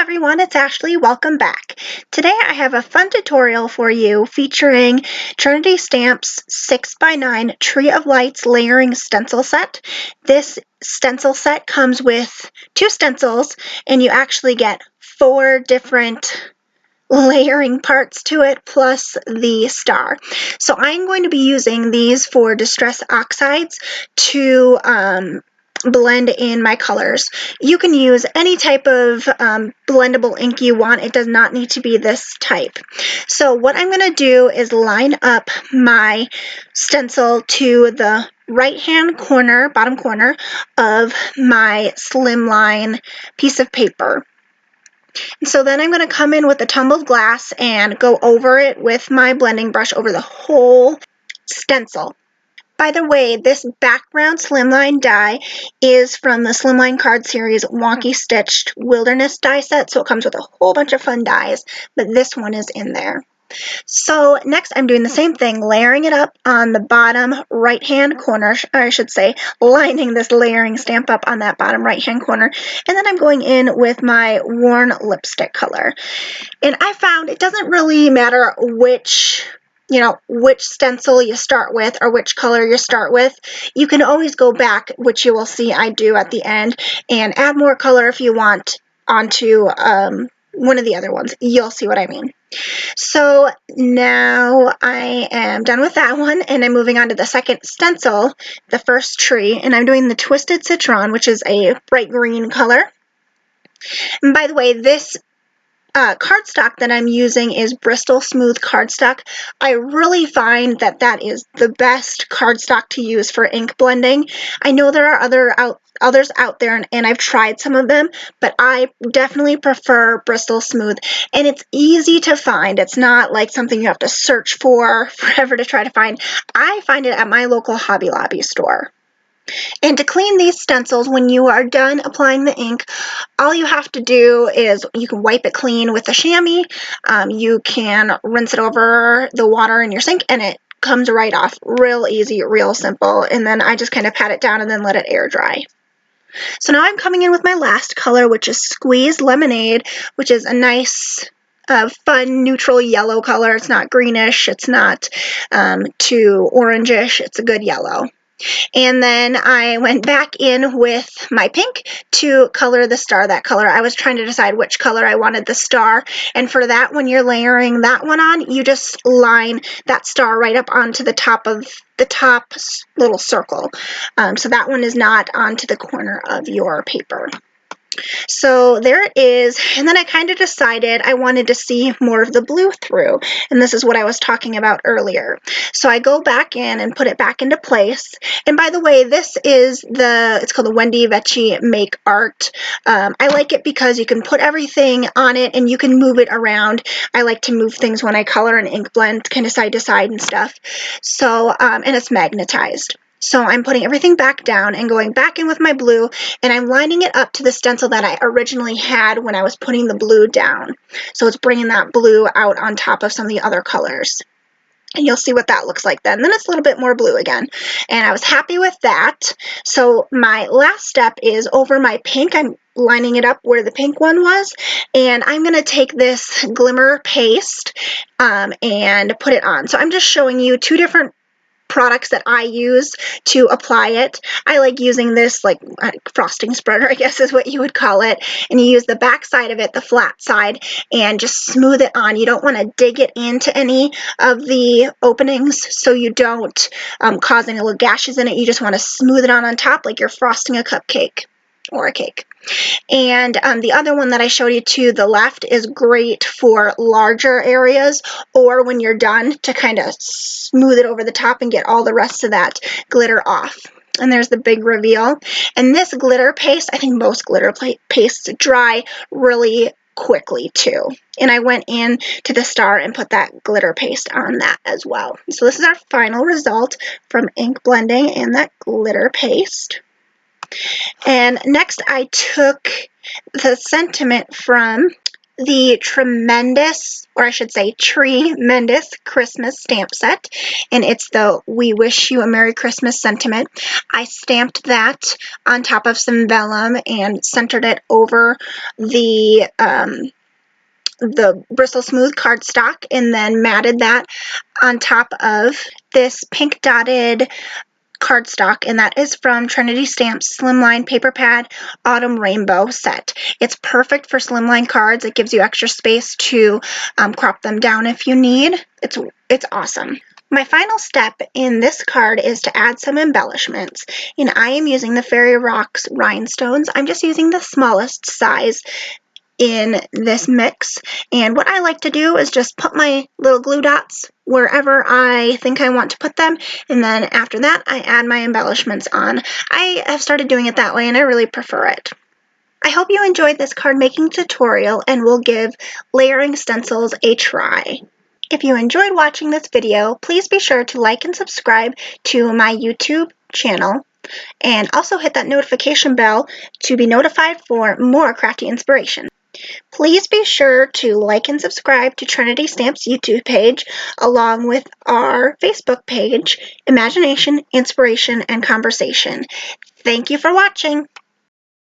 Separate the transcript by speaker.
Speaker 1: everyone, it's Ashley. Welcome back. Today I have a fun tutorial for you featuring Trinity Stamps 6x9 Tree of Lights layering stencil set. This stencil set comes with 2 stencils and you actually get 4 different layering parts to it plus the star. So I'm going to be using these for Distress Oxides to blend in my colors. You can use any type of blendable ink you want. It does not need to be this type. So what I'm going to do is line up my stencil to the right hand corner, bottom corner of my slimline piece of paper. So then I'm going to come in with a tumbled glass and go over it with my blending brush over the whole stencil. By the way, this background slimline die is from the Slimline Card Series Wonky Stitched Wilderness die set, so it comes with a whole bunch of fun dies, but this one is in there. So next I'm doing the same thing, layering it up on the bottom right hand corner, or I should say lining this layering stamp up on that bottom right hand corner, and then I'm going in with my worn lipstick color. And I found it doesn't really matter which stencil you start with or which color you start with. You can always go back, which you will see I do at the end, and add more color if you want onto one of the other ones. You'll see what I mean. So now I am done with that one, and I'm moving on to the second stencil, the first tree, and I'm doing the Twisted Citron, which is a bright green color. And by the way, this cardstock that I'm using is Bristol Smooth cardstock. I really find that that is the best cardstock to use for ink blending. I know there are others out there, and I've tried some of them, but I definitely prefer Bristol Smooth, and it's easy to find. It's not like something you have to search for forever to try to find. I find it at my local Hobby Lobby store. And to clean these stencils, when you are done applying the ink, all you have to do is you can wipe it clean with a chamois. You can rinse it over the water in your sink, and it comes right off. Real easy, real simple. And then I just kind of pat it down and then let it air dry. So now I'm coming in with my last color, which is Squeeze Lemonade, which is a nice fun neutral yellow color. It's not greenish, it's not too orangish, it's a good yellow. And then I went back in with my pink to color the star that color. I was trying to decide which color I wanted the star, and for that, when you're layering that one on, you just line that star right up onto the top of the top little circle. So that one is not onto the corner of your paper. So there it is, and then I kind of decided I wanted to see more of the blue through, and this is what I was talking about earlier. So I go back in and put it back into place, and by the way, this is it's called the Wendy Vecchi Make Art. I like it because you can put everything on it and you can move it around. I like to move things when I color and ink blend, kind of side to side and stuff. So, and it's magnetized. So I'm putting everything back down and going back in with my blue, and I'm lining it up to the stencil that I originally had when I was putting the blue down. So it's bringing that blue out on top of some of the other colors. And you'll see what that looks like then. Then it's a little bit more blue again. And I was happy with that. So my last step is over my pink. I'm lining it up where the pink one was. And I'm going to take this glimmer paste and put it on. So I'm just showing you 2 different products that I use to apply it. I like using this like frosting spreader, I guess is what you would call it, and you use the back side of it, the flat side, and just smooth it on. You don't want to dig it into any of the openings so you don't cause any little gashes in it. You just want to smooth it on top like you're frosting a cupcake or a cake. And the other one that I showed you to the left is great for larger areas, or when you're done to kind of smooth it over the top and get all the rest of that glitter off. And there's the big reveal. And this glitter paste, I think most glitter pastes dry really quickly too. And I went in to the star and put that glitter paste on that as well. So this is our final result from ink blending and that glitter paste. And next I took the sentiment from the tremendous, or I should say tremendous Christmas stamp set, and it's the We Wish You a Merry Christmas sentiment. I stamped that on top of some vellum and centered it over the Bristle Smooth cardstock, and then matted that on top of this pink dotted cardstock, and that is from Trinity Stamps Slimline Paper Pad Autumn Rainbow set. It's perfect for slimline cards. It gives you extra space to crop them down if you need. It's awesome. My final step in this card is to add some embellishments, and I am using the Fairy Rocks rhinestones. I'm just using the smallest size in this mix, and what I like to do is just put my little glue dots wherever I think I want to put them, and then after that I add my embellishments on. I have started doing it that way and I really prefer it. I hope you enjoyed this card making tutorial and will give layering stencils a try. If you enjoyed watching this video, please be sure to like and subscribe to my YouTube channel, and also hit that notification bell to be notified for more crafty inspiration. Please be sure to like and subscribe to Trinity Stamps YouTube page, along with our Facebook page, Imagination, Inspiration, and Conversation. Thank you for watching.